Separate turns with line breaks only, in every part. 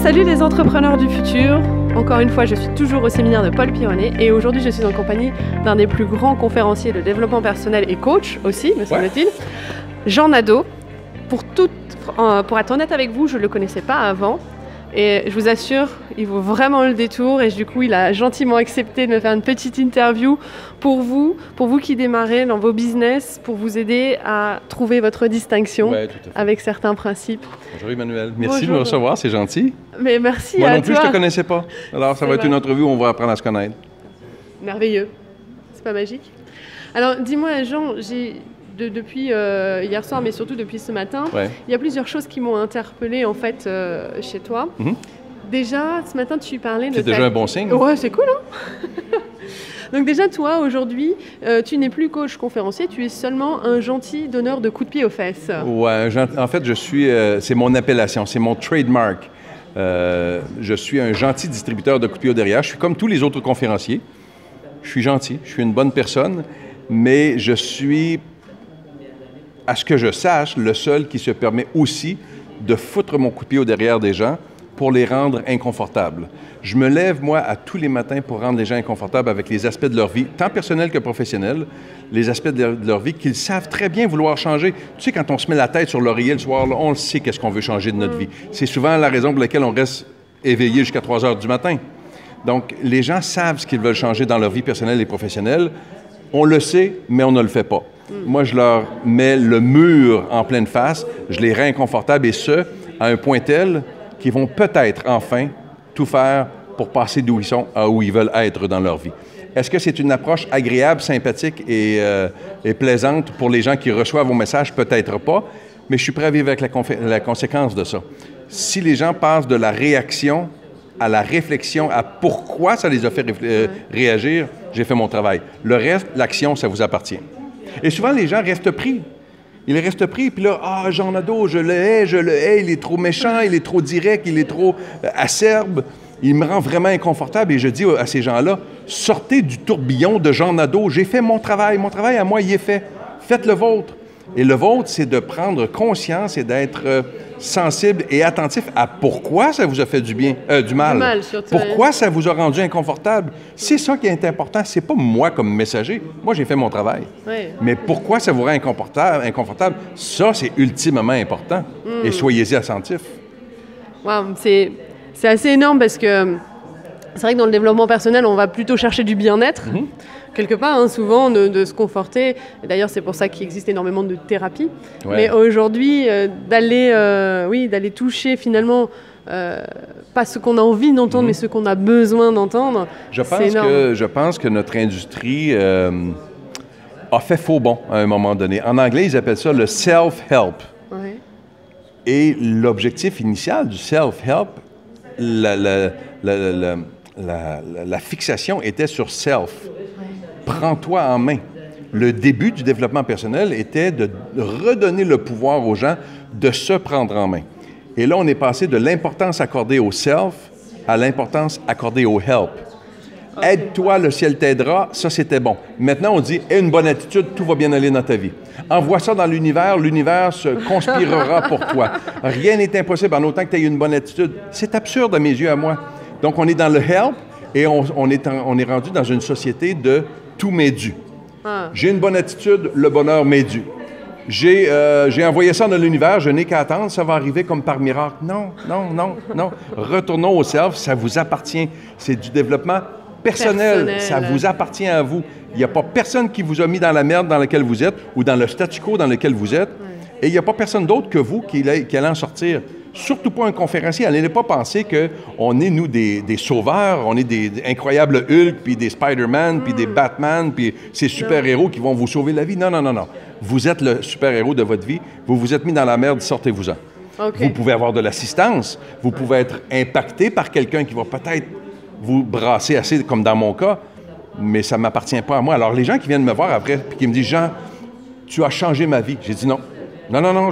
Salut les entrepreneurs du futur. Encore une fois, je suis toujours au séminaire de Paul Pironnet et aujourd'hui je suis en compagnie d'un des plus grands conférenciers de développement personnel et coach aussi, me semble-t-il, Jean Nadeau. Pour être honnête avec vous, je ne le connaissais pas avant et je vous assure, il vaut vraiment le détour et du coup il a gentiment accepté de me faire une petite interview pour vous qui démarrez dans vos business, pour vous aider à trouver votre distinction avec certains principes.
Bonjour Emmanuel, merci de me recevoir, c'est gentil.
Mais merci à toi.
Moi non plus, je ne te connaissais pas. Alors ça va être une entrevue où on va apprendre à se connaître.
Merveilleux, c'est pas magique? Alors dis-moi Jean, depuis hier soir, mais surtout depuis ce matin, il y a plusieurs choses qui m'ont interpellée en fait chez toi. Déjà, ce matin, tu parlais de...
C'est déjà un bon signe.
Ouais, c'est cool, hein. Donc déjà, toi, aujourd'hui, tu n'es plus coach conférencier, tu es seulement un gentil donneur de coups de pied aux fesses.
Ouais, en fait, je suis... c'est mon appellation, c'est mon trademark. Je suis un gentil distributeur de coups de pied au derrière. Je suis comme tous les autres conférenciers. Je suis gentil, je suis une bonne personne, mais je suis, à ce que je sache, le seul qui se permet aussi de foutre mon coup de pied au derrière des gens pour les rendre inconfortables. Je me lève, moi, à tous les matins pour rendre les gens inconfortables avec les aspects de leur vie, tant personnels que professionnels, les aspects de leur vie qu'ils savent très bien vouloir changer. Tu sais, quand on se met la tête sur l'oreiller le soir, là, on le sait qu'est-ce qu'on veut changer de notre vie. C'est souvent la raison pour laquelle on reste éveillé jusqu'à 3 heures du matin. Donc, les gens savent ce qu'ils veulent changer dans leur vie personnelle et professionnelle. On le sait, mais on ne le fait pas. Moi, je leur mets le mur en pleine face, je les rends inconfortables et ce, à un point tel qu'ils vont peut-être enfin tout faire pour passer d'où ils sont à où ils veulent être dans leur vie. Est-ce que c'est une approche agréable, sympathique et plaisante pour les gens qui reçoivent vos messages? Peut-être pas, mais je suis prêt à vivre avec la conséquence de ça. Si les gens passent de la réaction à la réflexion, à pourquoi ça les a fait réagir, j'ai fait mon travail. Le reste, l'action, ça vous appartient. Et souvent, les gens restent pris. Ils restent pris, puis là, « Ah, Jean Nadeau, je le hais, il est trop méchant, il est trop direct, il est trop acerbe. » Il me rend vraiment inconfortable et je dis à ces gens-là, « Sortez du tourbillon de Jean Nadeau, j'ai fait mon travail à moi, il est fait. Faites le vôtre. » Et le vôtre, c'est de prendre conscience et d'être sensible et attentif à pourquoi ça vous a fait du mal.
Du mal, surtout.
Pourquoi ça vous a rendu inconfortable. C'est ça qui est important. C'est pas moi comme messager. Moi, j'ai fait mon travail. Mais pourquoi ça vous rend inconfortable, ça, c'est ultimement important. Et soyez-y attentifs.
Wow, c'est assez énorme parce que c'est vrai que dans le développement personnel, on va plutôt chercher du bien-être. Quelque part, hein, souvent, de se conforter. D'ailleurs, c'est pour ça qu'il existe énormément de thérapies. Mais aujourd'hui, d'aller toucher finalement, pas ce qu'on a envie d'entendre, mais ce qu'on a besoin d'entendre, c'est énorme.
Je pense que notre industrie a fait faux bond à un moment donné. En anglais, ils appellent ça le self-help. Et l'objectif initial du self-help, la fixation était sur self. Prends-toi en main. Le début du développement personnel était de redonner le pouvoir aux gens de se prendre en main. Et là, on est passé de l'importance accordée au self à l'importance accordée au help. Aide-toi, le ciel t'aidera, ça c'était bon. Maintenant, on dit, aie une bonne attitude, tout va bien aller dans ta vie. Envoie ça dans l'univers se conspirera pour toi. Rien n'est impossible en autant que tu aies une bonne attitude. C'est absurde à mes yeux, à moi. Donc, on est dans le help et on est rendu dans une société de tout m'est dû. J'ai une bonne attitude, le bonheur m'est dû. J'ai envoyé ça dans l'univers, je n'ai qu'à attendre, ça va arriver comme par miracle. Non. Retournons au self, ça vous appartient. C'est du développement personnel. Ça vous appartient à vous. Il n'y a pas personne qui vous a mis dans la merde dans laquelle vous êtes ou dans le statu quo dans lequel vous êtes. Et il n'y a pas personne d'autre que vous qui allait en sortir. Surtout pas un conférencier. Allez pas penser qu'on est, nous, des sauveurs, on est des incroyables Hulk, puis des Spider-Man, puis des Batman, puis ces super-héros qui vont vous sauver la vie. Non. Vous êtes le super-héros de votre vie. Vous vous êtes mis dans la merde, sortez-vous-en. Vous pouvez avoir de l'assistance. Vous pouvez être impacté par quelqu'un qui va peut-être vous brasser assez, comme dans mon cas, mais ça ne m'appartient pas à moi. Alors, les gens qui viennent me voir après, puis qui me disent « Jean, tu as changé ma vie. » J'ai dit non. Non.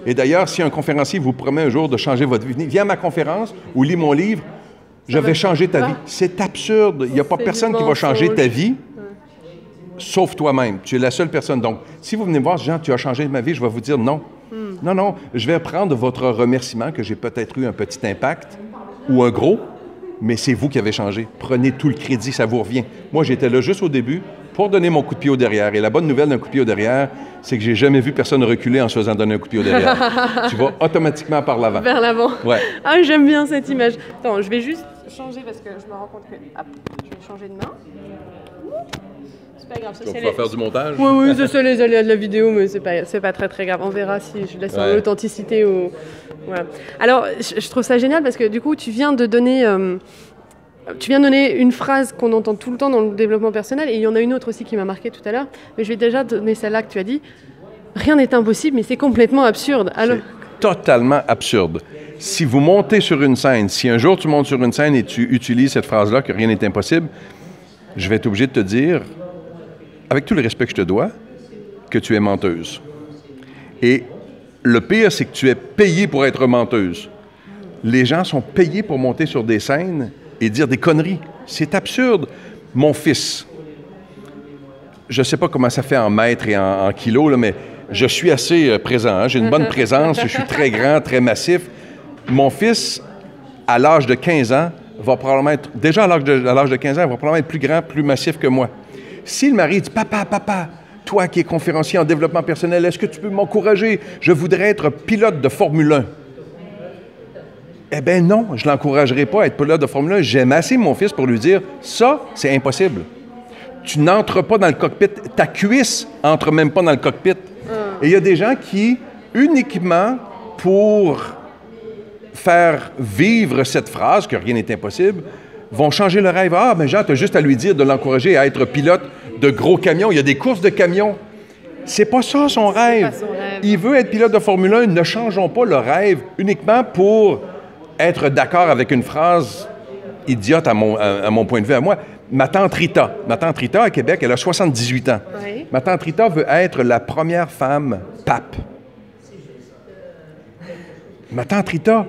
Et d'ailleurs, si un conférencier vous promet un jour de changer votre vie, viens à ma conférence ou lis mon livre, je vais changer ta vie. C'est absurde. Il n'y a pas personne qui va changer ta vie, sauf toi-même. Tu es la seule personne. Donc, si vous venez me voir, Jean, tu as changé ma vie, je vais vous dire non. Non, je vais prendre votre remerciement, que j'ai peut-être eu un petit impact, ou un gros, mais c'est vous qui avez changé. Prenez tout le crédit, ça vous revient. Moi, j'étais là juste au début pour donner mon coup de pied au derrière. Et la bonne nouvelle d'un coup de pied au derrière, c'est que j'ai jamais vu personne reculer en se faisant donner un coup de pied au derrière. Tu vas automatiquement par l'avant.
Vers l'avant.
Ouais.
Ah, j'aime bien cette image. Attends, je vais juste changer parce que je me rends compte que... Hop, je vais changer de main. C'est pas grave.
Tu vas pouvoir faire du montage?
Oui, c'est ça les aléas de la vidéo, mais c'est pas très grave. On verra si je laisse en authenticité ou... Voilà. Alors, je trouve ça génial parce que du coup, tu viens de donner... Tu viens de donner une phrase qu'on entend tout le temps dans le développement personnel, et il y en a une autre aussi qui m'a marqué tout à l'heure, mais je vais déjà donner celle-là que tu as dit. Rien n'est impossible, mais c'est complètement absurde. Alors...
C'est totalement absurde. Si vous montez sur une scène, si un jour tu montes sur une scène et tu utilises cette phrase-là, que rien n'est impossible, je vais être obligé de te dire, avec tout le respect que je te dois, que tu es menteuse. Et le pire, c'est que tu es payée pour être menteuse. Les gens sont payés pour monter sur des scènes et dire des conneries. C'est absurde. Mon fils, je ne sais pas comment ça fait en mètres et en kilos, là, mais je suis assez présent. Hein? J'ai une bonne présence, je suis très grand, très massif. Mon fils, à l'âge de 15 ans, va probablement être, déjà à l'âge de 15 ans, il va probablement être plus grand, plus massif que moi. Si le mari dit « Papa, toi qui es conférencier en développement personnel, est-ce que tu peux m'encourager? Je voudrais être pilote de Formule 1. » Eh bien non, je ne l'encouragerai pas à être pilote de Formule 1. J'aime assez mon fils pour lui dire « Ça, c'est impossible. Tu n'entres pas dans le cockpit. Ta cuisse n'entre même pas dans le cockpit. » Et il y a des gens qui, uniquement pour faire vivre cette phrase, que rien n'est impossible, vont changer le rêve. « Ah, mais Jean, tu as juste à lui dire de l'encourager à être pilote de gros camions. Il y a des courses de camions. » C'est pas ça son rêve. Il veut être pilote de Formule 1. Ne changeons pas le rêve uniquement pour être d'accord avec une phrase idiote à mon point de vue à moi. Ma tante Rita à Québec, elle a 78 ans. Oui. Ma tante Rita veut être la première femme pape. Ma tante Rita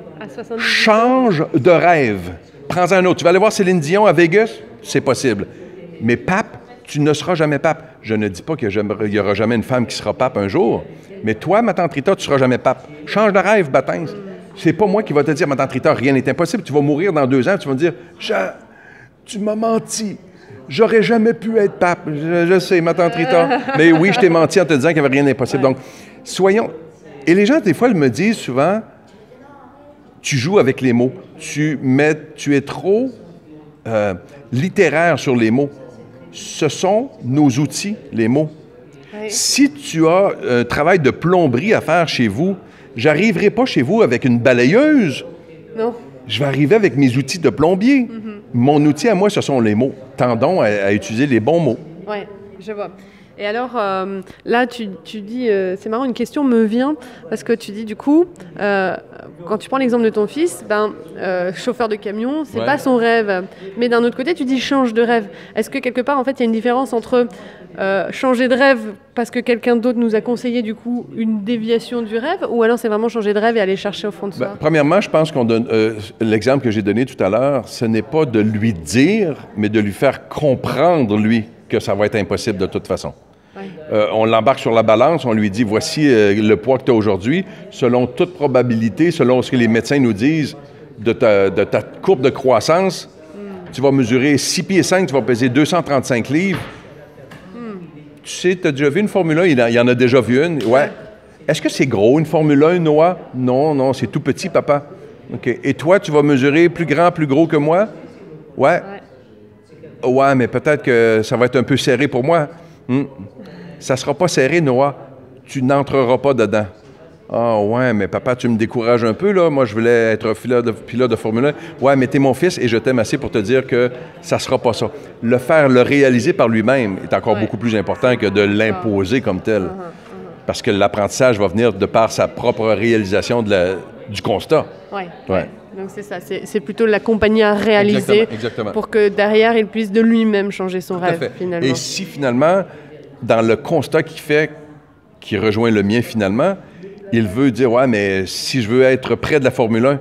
change de rêve. Prends un autre. Tu vas aller voir Céline Dion à Vegas? C'est possible. Mais pape, tu ne seras jamais pape. Je ne dis pas qu'il n'y aura jamais une femme qui sera pape un jour, mais toi, ma tante Rita, tu ne seras jamais pape. Change de rêve, baptême. C'est pas moi qui va te dire, ma tante Rita, rien n'est impossible. Tu vas mourir dans 2 ans, tu vas me dire, Jean, tu m'as menti. J'aurais jamais pu être pape. Je sais, ma tante Rita. Mais oui, je t'ai menti en te disant qu'il n'y avait rien d'impossible. Donc, soyons... Et les gens, des fois, ils me disent souvent, tu joues avec les mots. Tu es trop littéraire sur les mots. Ce sont nos outils, les mots. Oui. Si tu as un travail de plomberie à faire chez vous, j'arriverai pas chez vous avec une balayeuse. Non. Je vais arriver avec mes outils de plombier. Mm-hmm. Mon outil à moi, ce sont les mots. Tendons à utiliser les bons mots.
Oui, je vois. Et alors, là, tu dis, c'est marrant, une question me vient, parce que tu dis, du coup, quand tu prends l'exemple de ton fils, chauffeur de camion, c'est pas son rêve. Mais d'un autre côté, tu dis, change de rêve. Est-ce que quelque part, en fait, il y a une différence entre changer de rêve parce que quelqu'un d'autre nous a conseillé, du coup, une déviation du rêve, ou alors c'est vraiment changer de rêve et aller chercher au fond de soi?
Premièrement, je pense qu'on donne, l'exemple que j'ai donné tout à l'heure, ce n'est pas de lui dire, mais de lui faire comprendre, lui, que ça va être impossible de toute façon. Oui. On l'embarque sur la balance, on lui dit, voici le poids que tu as aujourd'hui, selon toute probabilité, selon ce que les médecins nous disent de ta courbe de croissance, tu vas mesurer 6 pieds 5, tu vas peser 235 livres. Tu sais, tu as déjà vu une Formule 1, il y en a déjà vu une. Ouais. Est-ce que c'est gros, une Formule 1, Noah? Non, c'est tout petit, papa. OK. Et toi, tu vas mesurer plus grand, plus gros que moi? Ouais. Ouais, mais peut-être que ça va être un peu serré pour moi. Ça ne sera pas serré, Noah. Tu n'entreras pas dedans. Ah ouais, mais papa, tu me décourages un peu, là. Moi, je voulais être pilote de Formule 1. Ouais, mais t'es mon fils et je t'aime assez pour te dire que ça ne sera pas ça. Le réaliser par lui-même est encore beaucoup plus important que de l'imposer comme tel. Parce que l'apprentissage va venir de par sa propre réalisation du constat. Oui. Ouais.
Donc c'est ça, c'est plutôt l'accompagner à réaliser exactement. Pour que derrière, il puisse de lui-même changer son rêve, finalement.
Et si finalement, dans le constat qu'il fait, qui rejoint le mien finalement, il veut dire, ouais, mais si je veux être près de la Formule 1,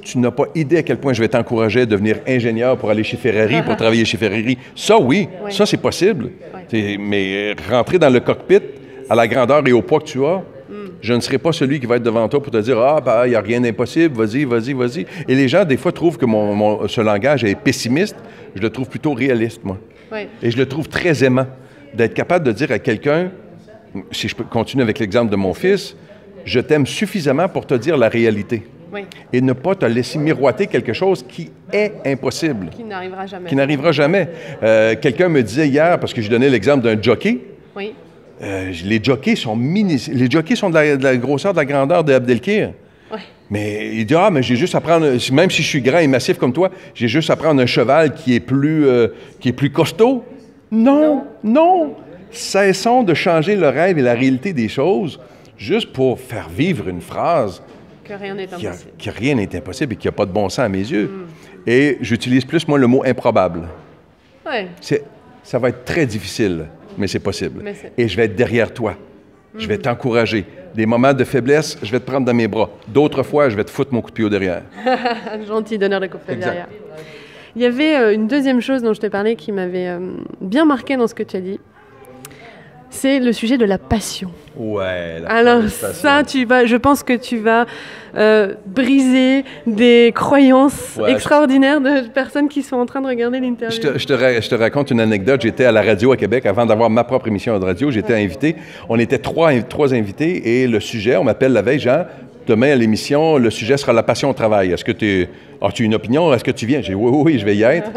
tu n'as pas idée à quel point je vais t'encourager à devenir ingénieur pour aller chez Ferrari, pour travailler chez Ferrari. Ça, oui. Ça, c'est possible. Oui. Mais rentrer dans le cockpit, à la grandeur et au poids que tu as, Je ne serai pas celui qui va être devant toi pour te dire « Ah, ben, il n'y a rien d'impossible, vas-y, vas-y, vas-y. » Et les gens, des fois, trouvent que ce langage est pessimiste. Je le trouve plutôt réaliste, moi.
Oui.
Et je le trouve très aimant d'être capable de dire à quelqu'un, si je peux continuer avec l'exemple de mon fils, « Je t'aime suffisamment pour te dire la réalité. »
Oui.
Et ne pas te laisser miroiter quelque chose qui est impossible.
Qui n'arrivera jamais.
Qui n'arrivera jamais. Quelqu'un me disait hier, parce que je donnais l'exemple d'un jockey,
Oui.
les jockeys sont les jockeys sont de la grosseur, de la grandeur de Abdelkir.
Oui.
Mais il dit, ah, mais j'ai juste à prendre, même si je suis grand et massif comme toi, j'ai juste à prendre un cheval qui est plus costaud. Non, non. Cessons de changer le rêve et la réalité des choses juste pour faire vivre une phrase
que rien n'est impossible.
Que rien n'est impossible et qu'il n'y a pas de bon sens à mes yeux. Et j'utilise plus, moi, le mot improbable.
Oui.
Ça va être très difficile, mais c'est possible. Et je vais être derrière toi. Je vais t'encourager. Des moments de faiblesse, je vais te prendre dans mes bras. D'autres fois, je vais te foutre mon coup de pied au derrière.
Gentil donneur de coup de pied derrière. Il y avait une deuxième chose dont je t'ai parlé qui m'avait bien marqué dans ce que tu as dit. C'est le sujet de la passion.
Ouais.
Alors ça, je pense que tu vas briser des croyances extraordinaires de personnes qui sont en train de regarder l'interview.
Je te raconte une anecdote. J'étais à la radio à Québec avant d'avoir ma propre émission de radio. J'étais invité. On était trois invités et le sujet, on m'appelle la veille, Jean, demain à l'émission, le sujet sera la passion au travail. Est-ce que as-tu une opinion? Est-ce que tu viens? J'ai dit oui, je vais y être.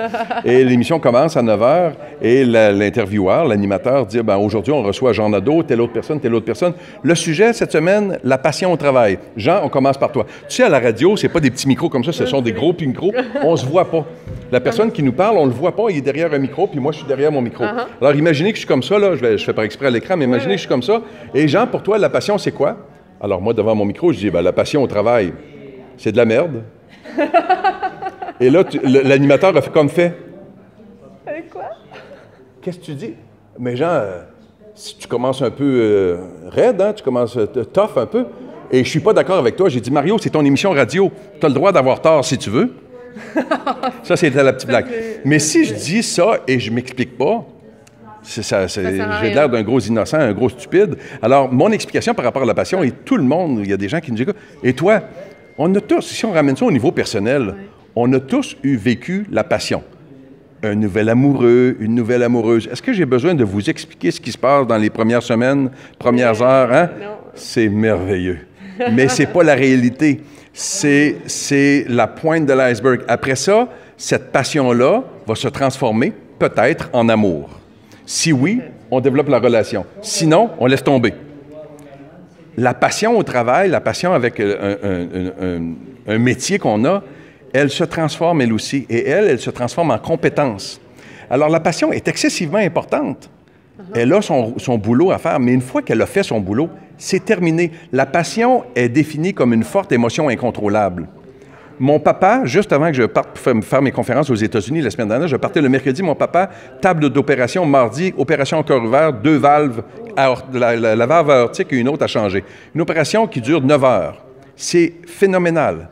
Et l'émission commence à 9 h et l'intervieweur, l'animateur dit, aujourd'hui, on reçoit Jean Nadeau, telle autre personne. Le sujet, cette semaine, la passion au travail. Jean, on commence par toi. Tu sais, à la radio, c'est pas des petits micros comme ça, ce sont des gros micros. On se voit pas. La personne qui nous parle, on le voit pas, il est derrière un micro, puis moi, je suis derrière mon micro. Alors, imaginez que je suis comme ça, là, je fais par exprès à l'écran, mais imaginez que je suis comme ça. Et Jean, pour toi, la passion, c'est quoi? Alors, moi, devant mon micro, je dis, la passion au travail, c'est de la merde. Et là, l'animateur a fait comme fait.
Avec quoi?
Qu'est-ce que tu dis? Mais Jean, si tu commences un peu raide, hein, tu commences tough un peu, et je suis pas d'accord avec toi. J'ai dit, Mario, c'est ton émission radio. Tu as le droit d'avoir tort si tu veux. Ça, c'était la petite blague. Mais si je dis ça et je m'explique pas, j'ai l'air d'un gros innocent, un gros stupide. Alors, mon explication par rapport à la passion, et tout le monde, il y a des gens qui nous écoutent, et toi, on a tous, si on ramène ça au niveau personnel, on a tous vécu la passion. Un nouvel amoureux, une nouvelle amoureuse. Est-ce que j'ai besoin de vous expliquer ce qui se passe dans les premières semaines, premières heures? Hein? C'est merveilleux. Mais c'est pas la réalité. C'est la pointe de l'iceberg. Après ça, cette passion-là va se transformer peut-être en amour. Si oui, on développe la relation. Sinon, on laisse tomber. La passion au travail, la passion avec un métier qu'on a, elle se transforme elle aussi. Et elle se transforme en compétence. Alors, la passion est excessivement importante. Elle a son boulot à faire, mais une fois qu'elle a fait son boulot, c'est terminé. La passion est définie comme une forte émotion incontrôlable. Mon papa, juste avant que je parte pour faire mes conférences aux États-Unis la semaine dernière, je partais le mercredi, mon papa, table d'opération, mardi, opération au cœur ouvert, 2 valves, la valve aortique et une autre à changer. Une opération qui dure 9 heures. C'est phénoménal.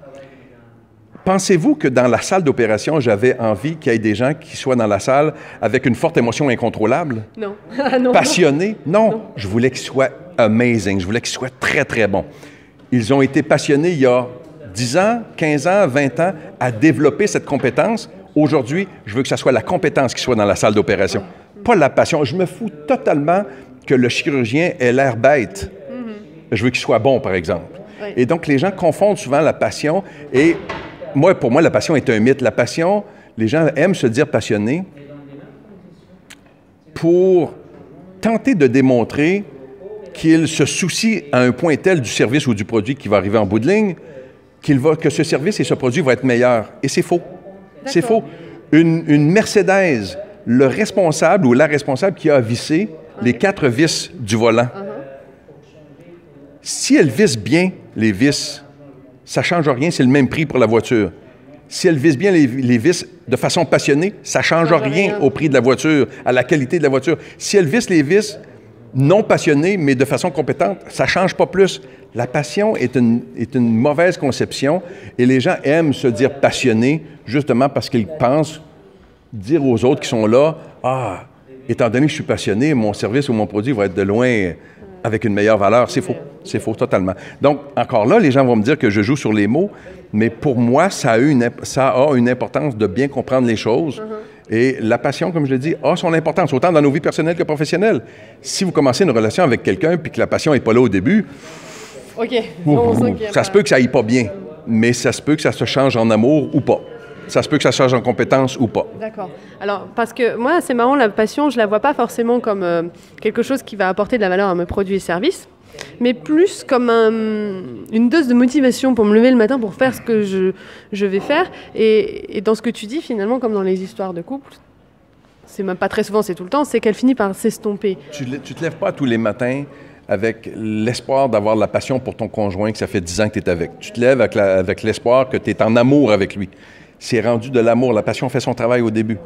Pensez-vous que dans la salle d'opération, j'avais envie qu'il y ait des gens qui soient dans la salle avec une forte émotion incontrôlable?
Non.
Non. Passionnés? Non. Je voulais qu'ils soient amazing. Je voulais qu'ils soient très, très bons. Ils ont été passionnés il y a 10 ans, 15 ans, 20 ans à développer cette compétence. Aujourd'hui, je veux que ce soit la compétence qui soit dans la salle d'opération, pas la passion. Je me fous totalement que le chirurgien ait l'air bête. Je veux qu'il soit bon, par exemple. Oui. Et donc, les gens confondent souvent la passion et pour moi, la passion est un mythe. La passion, les gens aiment se dire passionnés pour tenter de démontrer qu'ils se soucient à un point tel du service ou du produit qui va arriver en bout de ligne que ce service et ce produit vont être meilleurs. Et c'est faux. C'est faux. Une Mercedes, le responsable ou la responsable qui a vissé les 4 vis du volant, si elle visse bien les vis, ça ne change rien, c'est le même prix pour la voiture. Si elle visse bien les vis de façon passionnée, ça ne change rien au prix de la voiture, à la qualité de la voiture. Si elle visse les vis non passionnées, mais de façon compétente, ça ne change pas plus. La passion est une mauvaise conception et les gens aiment se dire passionnés justement parce qu'ils pensent dire aux autres qui sont là, « Ah, étant donné que je suis passionné, mon service ou mon produit va être de loin avec une meilleure valeur. » C'est faux. C'est faux, totalement. Donc, encore là, les gens vont me dire que je joue sur les mots, mais pour moi, ça a une importance de bien comprendre les choses. Et la passion, comme je l'ai dit, a son importance, autant dans nos vies personnelles que professionnelles. Si vous commencez une relation avec quelqu'un puis que la passion n'est pas là au début, ça se peut que ça aille pas bien, mais ça se peut que ça se change en amour ou pas. Ça se peut que ça change en compétence ou pas.
D'accord. Alors, parce que moi, c'est marrant, la passion, je la vois pas forcément comme quelque chose qui va apporter de la valeur à mes produits et services, mais plus comme une dose de motivation pour me lever le matin pour faire ce que je vais faire. Et dans ce que tu dis, finalement, comme dans les histoires de couple, c'est même pas très souvent, c'est tout le temps, c'est qu'elle finit par s'estomper.
Tu te lèves pas tous les matins avec l'espoir d'avoir la passion pour ton conjoint que ça fait 10 ans que tu es avec. Tu te lèves avec l'espoir que tu es en amour avec lui. C'est rendu de l'amour. La passion fait son travail au début.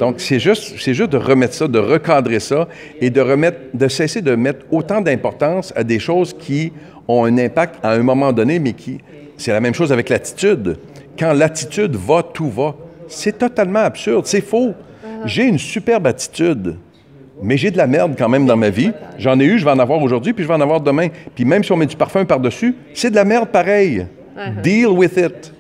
Donc, c'est juste de remettre ça, de recadrer ça et de cesser de mettre autant d'importance à des choses qui ont un impact à un moment donné, mais c'est la même chose avec l'attitude. Quand l'attitude va, tout va. C'est totalement absurde. C'est faux. J'ai une superbe attitude, mais j'ai de la merde quand même dans ma vie. J'en ai eu, je vais en avoir aujourd'hui, puis je vais en avoir demain. Puis même si on met du parfum par-dessus, c'est de la merde pareil. Deal with it.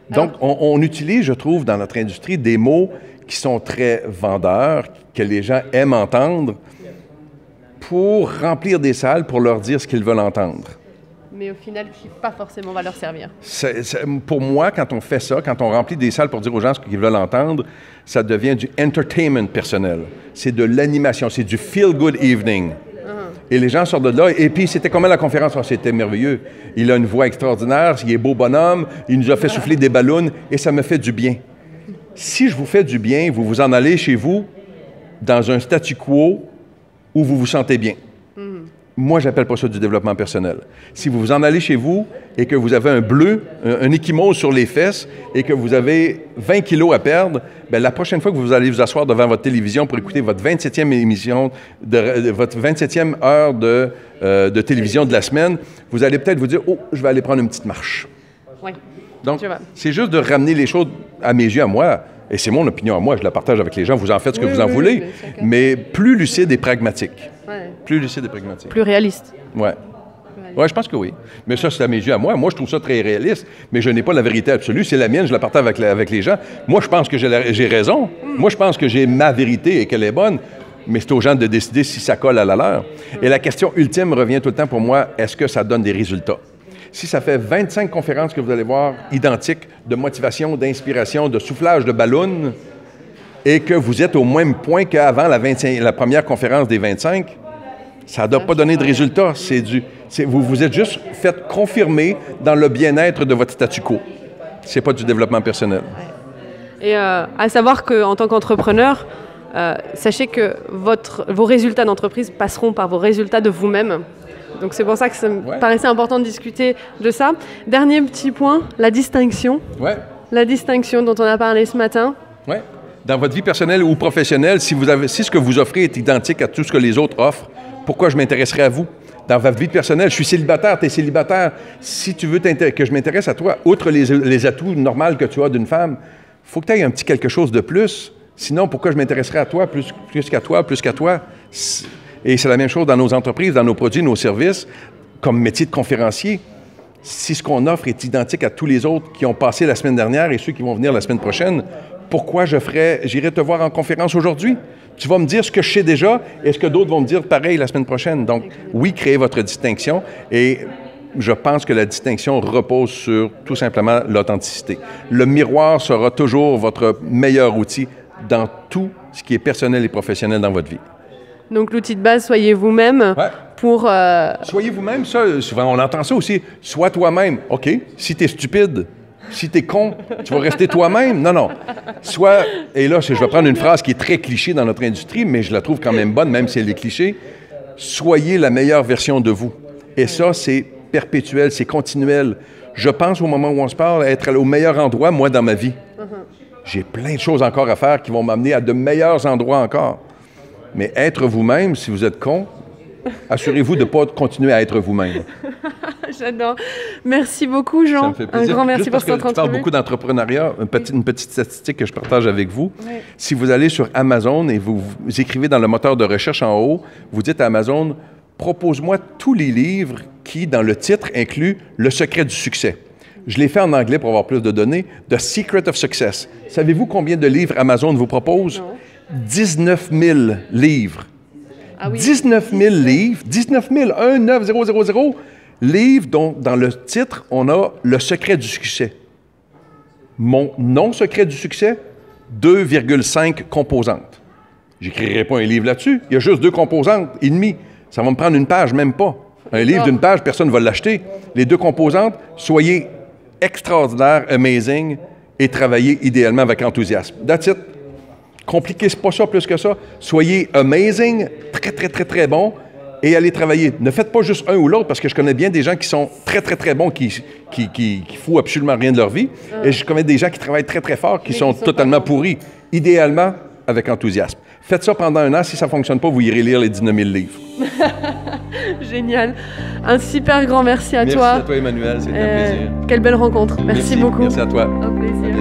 Donc, on utilise, je trouve, dans notre industrie, des mots qui sont très vendeurs, que les gens aiment entendre, pour remplir des salles, pour leur dire ce qu'ils veulent entendre.
Mais au final, qui pas forcément va leur servir.
Pour moi, quand on fait ça, quand on remplit des salles pour dire aux gens ce qu'ils veulent entendre, ça devient du entertainment personnel. C'est de l'animation, c'est du feel-good evening. Et les gens sortent de là. Et puis, c'était comment la conférence? Oh, c'était merveilleux. Il a une voix extraordinaire, il est beau bonhomme, il nous a fait souffler des ballons et ça me fait du bien. Si je vous fais du bien, vous vous en allez chez vous dans un statu quo où vous vous sentez bien. Moi, j'appelle pas ça du développement personnel. Si vous vous en allez chez vous et que vous avez un bleu, un échymose sur les fesses et que vous avez 20 kilos à perdre, bien, la prochaine fois que vous allez vous asseoir devant votre télévision pour écouter votre 27e émission, votre 27e heure de télévision de la semaine, vous allez peut-être vous dire « Oh, je vais aller prendre une petite marche. »
Oui.
Donc, c'est juste de ramener les choses à mes yeux, à moi. Et c'est mon opinion à moi, je la partage avec les gens, vous en faites ce que vous en voulez, mais plus lucide et pragmatique. Plus lucide et pragmatique.
Plus réaliste.
Oui. Oui, je pense que oui. Mais ça, c'est à mes yeux à moi. Moi, je trouve ça très réaliste, mais je n'ai pas la vérité absolue. C'est la mienne, je la partage avec les gens. Moi, je pense que j'ai raison. Moi, je pense que j'ai ma vérité et qu'elle est bonne, mais c'est aux gens de décider si ça colle à la leur. Et la question ultime revient tout le temps pour moi, est-ce que ça donne des résultats? Si ça fait 25 conférences que vous allez voir identiques de motivation, d'inspiration, de soufflage de ballon, et que vous êtes au même point qu'avant la première conférence des 25, ça ne doit pas donner de résultats. Vous vous êtes juste fait confirmer dans le bien-être de votre statu quo. Ce n'est pas du développement personnel.
Et à savoir qu'en tant qu'entrepreneur, sachez que vos résultats d'entreprise passeront par vos résultats de vous-même. Donc c'est pour ça que ça me paraissait important de discuter de ça. Dernier petit point, la distinction. La distinction dont on a parlé ce matin.
Dans votre vie personnelle ou professionnelle, si ce que vous offrez est identique à tout ce que les autres offrent, pourquoi je m'intéresserais à vous? Dans votre vie personnelle, je suis célibataire, tu es célibataire. Si tu veux que je m'intéresse à toi, outre les atouts normaux que tu as d'une femme, il faut que tu aies un petit quelque chose de plus. Sinon, pourquoi je m'intéresserais à toi plus qu'à toi, plus qu'à toi? Et c'est la même chose dans nos entreprises, dans nos produits, nos services, comme métier de conférencier. Si ce qu'on offre est identique à tous les autres qui ont passé la semaine dernière et ceux qui vont venir la semaine prochaine, pourquoi j'irai te voir en conférence aujourd'hui? Tu vas me dire ce que je sais déjà, et est-ce que d'autres vont me dire pareil la semaine prochaine? Donc, oui, créez votre distinction, et je pense que la distinction repose sur tout simplement l'authenticité. Le miroir sera toujours votre meilleur outil dans tout ce qui est personnel et professionnel dans votre vie.
Donc, l'outil de base, soyez vous-même pour...
Soyez vous-même, ça, souvent on entend ça aussi. Sois toi-même. OK, si t'es stupide, si t'es con, tu vas rester toi-même. Non. Et là, je vais prendre une phrase qui est très cliché dans notre industrie, mais je la trouve quand même bonne, même si elle est cliché. Soyez la meilleure version de vous. Et ça, c'est perpétuel, c'est continuel. Je pense, au moment où on se parle, être au meilleur endroit, moi, dans ma vie. J'ai plein de choses encore à faire qui vont m'amener à de meilleurs endroits encore. Mais être vous-même, si vous êtes con, assurez-vous de ne pas continuer à être vous-même.
J'adore. Merci beaucoup, Jean.
Ça me fait plaisir.
Un grand merci
juste
pour
cette entrevue. Tu parles beaucoup d'entrepreneuriat. Une petite statistique que je partage avec vous. Si vous allez sur Amazon et vous écrivez dans le moteur de recherche en haut, vous dites à Amazon propose-moi tous les livres qui, dans le titre, incluent le secret du succès. Je l'ai fait en anglais pour avoir plus de données. The Secret of Success. Savez-vous combien de livres Amazon vous propose?
Non.
19 000 livres.
Ah oui.
19 000 livres. 19 000, 19000 livres dont, dans le titre, on a le secret du succès. Mon non-secret du succès, 2,5 composantes. J'écrirai pas un livre là-dessus. Il y a juste 2 composantes et demie. Ça va me prendre une page, même pas. Un livre d'une page, personne ne va l'acheter. Les 2 composantes, soyez extraordinaire, amazing, et travaillez idéalement avec enthousiasme. That's it. Compliquez pas ça plus que ça. Soyez amazing, très, très, très, très bon, et allez travailler. Ne faites pas juste un ou l'autre, parce que je connais bien des gens qui sont très, très, très bons, qui foutent absolument rien de leur vie, et je connais des gens qui travaillent très, très fort, qui sont totalement pourris. Idéalement, avec enthousiasme. Faites ça pendant 1 an. Si ça ne fonctionne pas, vous irez lire les 19 000 livres.
Génial. Un super grand merci à toi.
Merci à toi, Emmanuel. C'était un plaisir.
Quelle belle rencontre. Merci beaucoup.
Merci à toi.
Un plaisir.